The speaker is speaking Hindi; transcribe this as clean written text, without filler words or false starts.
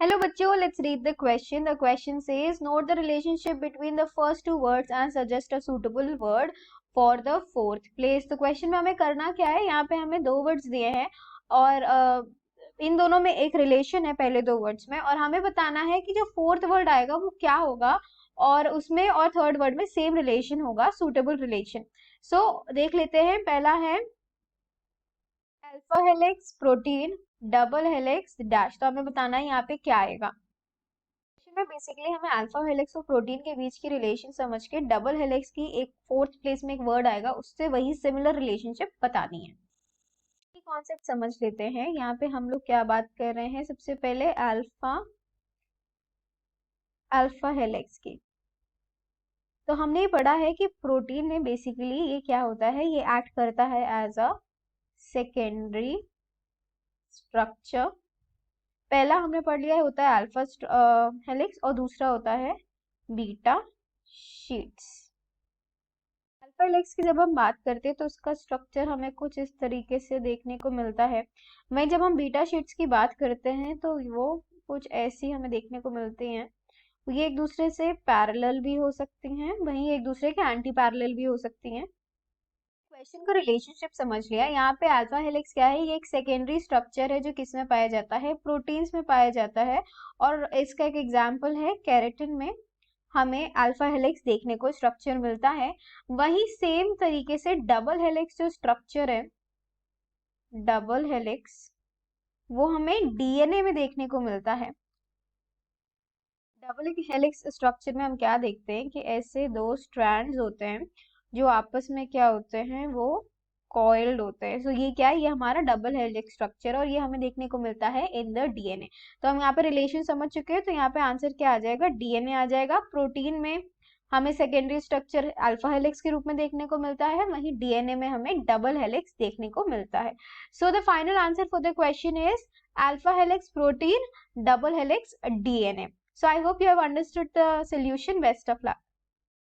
Hello बच्चों, let's read the question. The question says, note the relationship between the first two words and suggest a suitable word for the fourth. Place. तो क्वेश्चन में हमें करना क्या है, यहाँ पे हमें दो वर्ड्स दिए हैं और इन दोनों में एक रिलेशन है पहले दो वर्ड्स में, और हमें बताना है कि जो फोर्थ वर्ड आएगा वो क्या होगा और उसमें और थर्ड वर्ड में सेम रिलेशन होगा, सुटेबल रिलेशन. सो देख लेते हैं. पहला है alpha helix, protein, double helix, dash. तो हमें बताना है यहाँ पे क्या आएगा. में बेसिकली हमें अल्फा हेलिक्स और प्रोटीन के बीच की रिलेशन समझ के डबल हेलिक्स की एक फोर्थ प्लेस में एक वर्ड आएगा उससे वही सिमिलर रिलेशनशिप बतानी है. कॉन्सेप्ट समझ लेते हैं. यहाँ पे हम लोग क्या बात कर रहे हैं, सबसे पहले अल्फा हेलिक्स की. तो हमने ये पढ़ा है कि प्रोटीन में बेसिकली ये क्या होता है, ये एक्ट करता है एज अ सेकेंडरी स्ट्रक्चर. पहला हमने पढ़ लिया होता है अल्फा हेलिक्स और दूसरा होता है बीटा शीट्स. अल्फा हेलिक्स की जब हम बात करते हैं तो उसका स्ट्रक्चर हमें कुछ इस तरीके से देखने को मिलता है. वहीं जब हम बीटा शीट्स की बात करते हैं तो वो कुछ ऐसी हमें देखने को मिलती हैं. ये एक दूसरे से पैरेलल भी हो सकती हैं, वहीं एक दूसरे के एंटी पैरेलल भी हो सकती हैं. क्वेश्चन का रिलेशनशिप समझ लिया. यहाँ पे अल्फा हेलिक्स क्या है, ये एक सेकेंडरी स्ट्रक्चर है जो किस में पाया जाता है, प्रोटीन्स में पाया जाता है. और इसका एक एग्जांपल है केराटिन में हमें अल्फा हेलिक्स देखने को स्ट्रक्चर मिलता है. वही सेम तरीके से डबल हेलिक्स जो स्ट्रक्चर है, डबल हेलिक्स, वो हमें डीएनए में देखने को मिलता है. डबल हेलिक्स स्ट्रक्चर में हम क्या देखते हैं कि ऐसे दो स्ट्रैंड्स होते हैं जो आपस में क्या होते हैं, वो कॉइल्ड होते हैं. सो ये क्या है, ये हमारा डबल हेलिक्स स्ट्रक्चर और ये हमें देखने को मिलता है इन द डीएनए. तो हम यहाँ पे रिलेशन समझ चुके हैं. तो यहाँ पे आंसर क्या आ जाएगा, डीएनए आ जाएगा. प्रोटीन में हमें सेकेंडरी स्ट्रक्चर अल्फा हेलिक्स के रूप में देखने को मिलता है, वहीं डीएनए में हमें डबल हेलिक्स देखने को मिलता है. So the final answer for the question is alpha helix protein, double helix DNA. So I hope you have understood the solution. Best of luck.